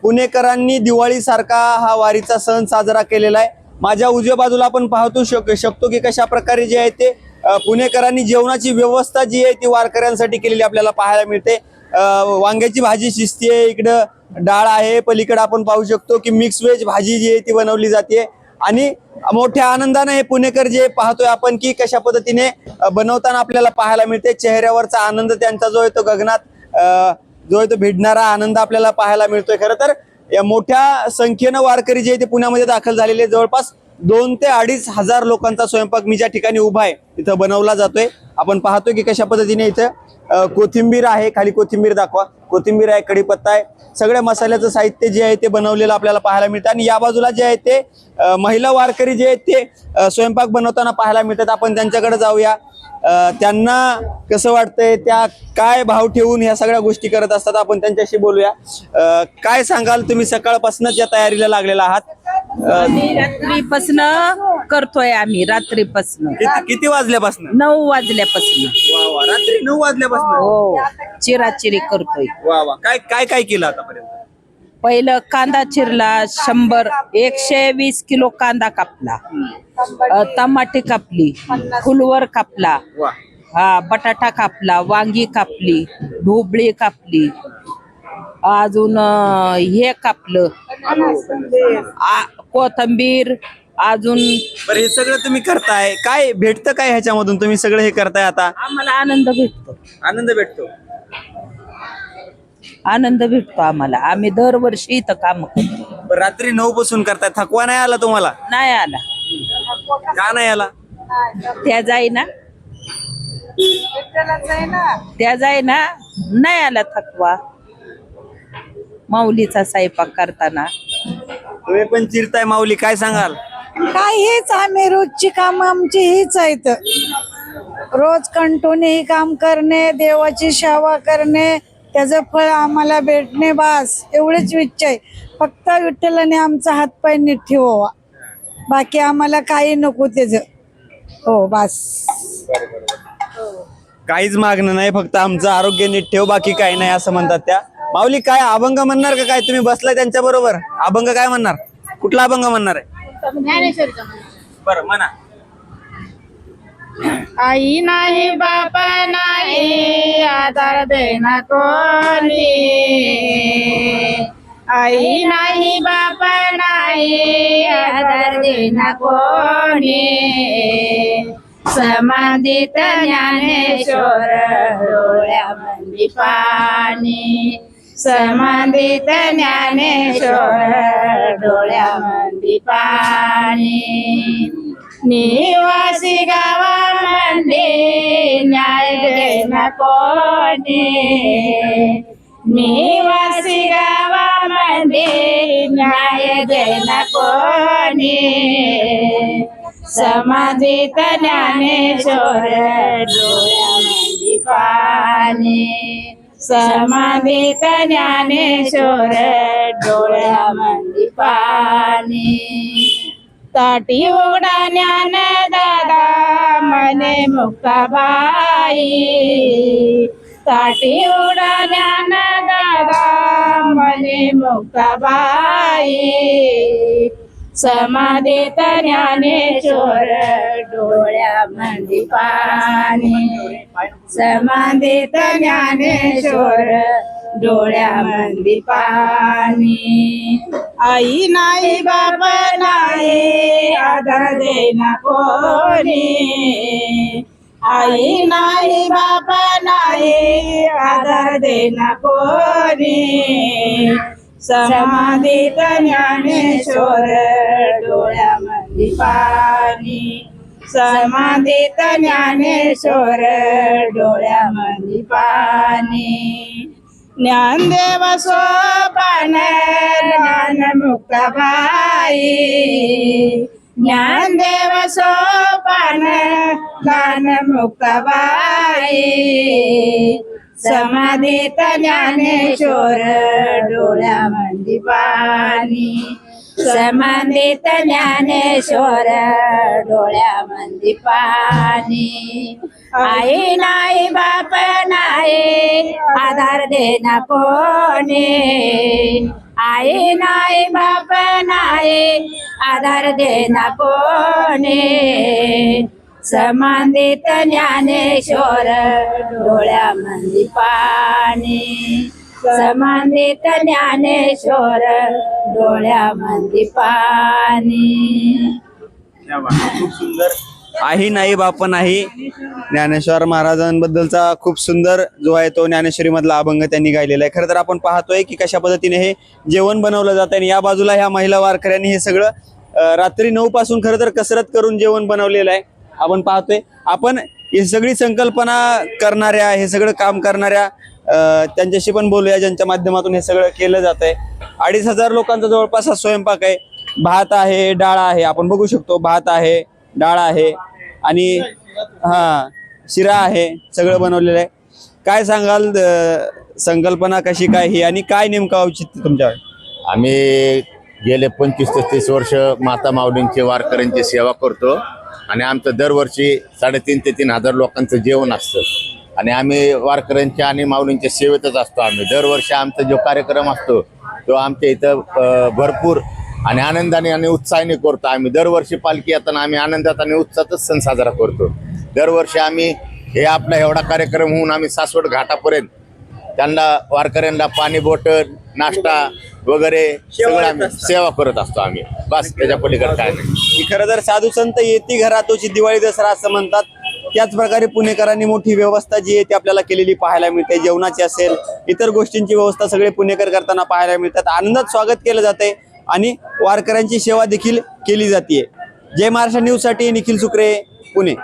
पुणेकरांनी दिवाळी सारखा हा वारीचा सण साजरा केलेला आहे। माझ्या उजव्या बाजूला आपण पाहतो शकतो की कशा प्रकारे जे आहे ते पुणेकरांनी जेवणाची व्यवस्था जी आहे ती वारकऱ्यांसाठी केलेली आपल्याला पाहायला मिळते। वांग्याची भाजी शिजते, इकडं डाळ आहे, पलीकडे आपण पाहू शकतो की मिक्स व्हेज भाजी जी आहे ती बनवली जाते आणि मोठ्या आनंदाने हे पुणेकर जे पाहतोय आपण की कशा पद्धतीने बनवताना आपल्याला पाहायला मिळते। चेहऱ्यावरचा आनंद त्यांचा जो आहे तो गगनात जो आहे तो भिडणारा आनंद आपल्याला पाहायला मिळतोय। खरं तर या मोठ्या संख्येनं वारकरी जे ते पुण्यामध्ये दाखल झालेले जवळपास 2 ते 2.5 हजार लोकांचा स्वयंपाक मी ज्या ठिकाणी उभा आहे तिथं बनवला जातोय। आपण पाहतोय की कशा पद्धतीने इथं कोथिंबीर आहे, खाली कोथिंबीर दाखवा, कोथिंबीर आहे, कढीपत्ता आहे, सगळ्या मसाल्याचं साहित्य जे आहे ते बनवलेलं आपल्याला पाहायला मिळतं। आणि या बाजूला जे आहे ते महिला वारकरी जे आहेत ते स्वयंपाक बनवताना पाहायला मिळतात। आपण त्यांच्याकडे जाऊया, त्यांना कसं वाटतंय, त्या काय भाव ठेवून ह्या सगळ्या गोष्टी करत असतात, आपण त्यांच्याशी बोलूया। काय सांगाल, तुम्ही सकाळपासूनच या तयारीला लागलेला आहात? रात्रीपासून करतोय आम्ही, रात्रीपासून किती वाजल्यापासून? 9 वाजल्यापासून। वा वा, रात्री 9 वाजल्यापासून? हो, चिराचिरी करतोय। वा वा, काय काय काय केलं आतापर्यंत? पहिलं कांदा चिरला, 120 किलो कांदा कापला, टमाटे कापली, फुलवर कापला, हा बटाटा कापला, वांगी कापली, ढोबळी कापली, अजून हे कापलं, कोथिंबीर, अजून। बरं, हे सगळं तुम्ही करताय, काय भेटतं काय ह्याच्यामधून? तुम्ही सगळं हे करताय, आता आम्हाला आनंद भेटतो। आनंद भेटतो? आनंद भेटतो आम्हाला, आम्ही दरवर्षी इथं काम करतो। रात्री 9 पासून करताय, थकवा नाही आला तुम्हाला? नाही आला। का नाही आला? त्या जाईना नाही आला थकवा। माऊलीचा स्वयंपाक करताना तुम्ही पण चिरताय माऊली, काय सांगाल? काय हेच आम्ही रोजची काम आमची हीच आहेत। रोज कंटून ही काम करणे, देवाची सेवा करणे, त्याचं फळ आम्हाला भेटणे, बास एवढीच इच्छा आहे। फक्त विठ्ठलाने आमचा हातपाय नीट ठेवावा, बाकी आम्हाला काही नको त्याचं। हो बास, काहीच मागणं नाही, फक्त आमचं आरोग्य नीट ठेव, बाकी काही नाही असं म्हणतात त्या माऊली। काय अभंग म्हणणार का काय? तुम्ही बसलाय त्यांच्या बरोबर, अभंग काय म्हणणार? कुठला अभंग म्हणणार आहे? बरं म्हणा। आई नाही बाप नाही, आधार देना कोणी। आई नाही बाप नाही, आधार देना कोणी। समाधीत ज्ञानेश्वर, डोळ्यामंदी पाणी। समाधीत ज्ञानेश्वर, डोळ्यामंदी पाणी। निवासी गावामध्ये न्याय देना कोणी। निवासी गावामध्ये न्याय देना कोणी। समाधीत ज्ञानेश्वर, डोळ्यामंदी पाणी। समाधीत ज्ञानेश्वर, डोळ्यामंदी पाणी। ताटी उघडा ज्ञान दादा, मने मुक्ताबाई। ताटी उघडा ज्ञान दादा, मने मुक्ताबाई। समाधीत ज्ञानेश्वर, डोळ्यामंदी पाणी। समाधीत ज्ञानेश्वर, डोळ्यामंदी पाणी। आई नाही बाप नाही, आधार देना कोणी। आई नाही बाप नाही, आधार देना कोणी। समाधीत ज्ञानेश्वर, डोळ्यामंदी पाणी। समाधीत ज्ञानेश्वर, डोळ्यामंदी पाणी। ज्ञानदेव सोपान, ज्ञान मुक्ताबाई। ज्ञानदेव सोपान, ज्ञान मुक्ताबाई। समाधीत ज्ञानेश्वर, डोळ्यामंदी पाणी। समाधीत ज्ञानेश्वर, डोळ्यामंदी पाणी। आई नाही बाप नाही, आधार देना कोणी। आई नाही बाप नाही आधार देना कोणे समांदित ज्ञानेश्वर डोळ्यामध्ये पाणी समांदित ज्ञानेश्वर डोळ्यामध्ये पाणी. खूप सुंदर. आई नाही बाप नाही ज्ञानेश्वर महाराजांबद्दलचा खूप सुंदर जो आहे तो ज्ञानेश्वरी मधला अभंग त्यांनी गायलेला आहे. खरं तर आपण पाहतोय की कशा पद्धतीने हे जेवण बनवलं जात आहे. या बाजूला ह्या महिला वारकऱ्यांनी हे सगळं रात्री 9 पासून खरं तर कसरत करून जेवण बनवलेलं आहे. आपण पाहतोय. आपण ही सगळी संकल्पना करणाऱ्या हे सगळं काम करणाऱ्या त्यांच्याशी पण बोलूया ज्यांच्या माध्यमातून हे सगळं केलं जात आहे. 2500 लोकांचा जवळपास हा स्वयंपाक आहे. भात आहे, डाळ आहे, आपण बघू शकतो भात आहे, डाळ आहे आणि शिरा आहे, सगळं बनवलेलं आहे. काय सांगाल संकल्पना कशी काय ही आणि काय नेमकं औचित्य तुमच्यावर? आम्ही गेले 25 ते 30 वर्ष माता माऊलींची वारकऱ्यांची सेवा करतो आणि आमचं दरवर्षी 3,500 ते 3,000 लोकांचं जेवण असतं आणि आम्ही वारकऱ्यांच्या आणि माऊलींच्या सेवेतच असतो. आम्ही दरवर्षी आमचा जो कार्यक्रम असतो तो आमच्या इथं भरपूर आणि आनंदाने आणि उत्साहाने करतो. आम्ही दरवर्षी पालखी येताना आम्ही आनंदात आणि उत्साहातच सण साजरा करतो. दरवर्षी आम्ही हे आपला एवढा कार्यक्रम होऊन आम्ही सासवड घाटापर्यंत त्यांना वारकऱ्यांना पाणी बॉटल नाश्ता वगैरे सगळं आम्ही सेवा करत असतो. आम्ही बस त्याच्या पलीकडे काय नाही. खरं तर साधू संत येती घरातोची दिवाळी दसरा असं म्हणतात. त्याच प्रकारे पुणेकरांनी मोठी व्यवस्था जी आहे ती आपल्याला केलेली पाहायला मिळते. जेवणाची असेल इतर गोष्टींची व्यवस्था सगळे पुणेकर करताना पाहायला मिळतात. आनंदात स्वागत केलं जाते आणि वारकऱ्यांची सेवा देखील केली जाते. जय महाराष्ट्र न्यूज साठी निखिल सुक्रे, पुणे.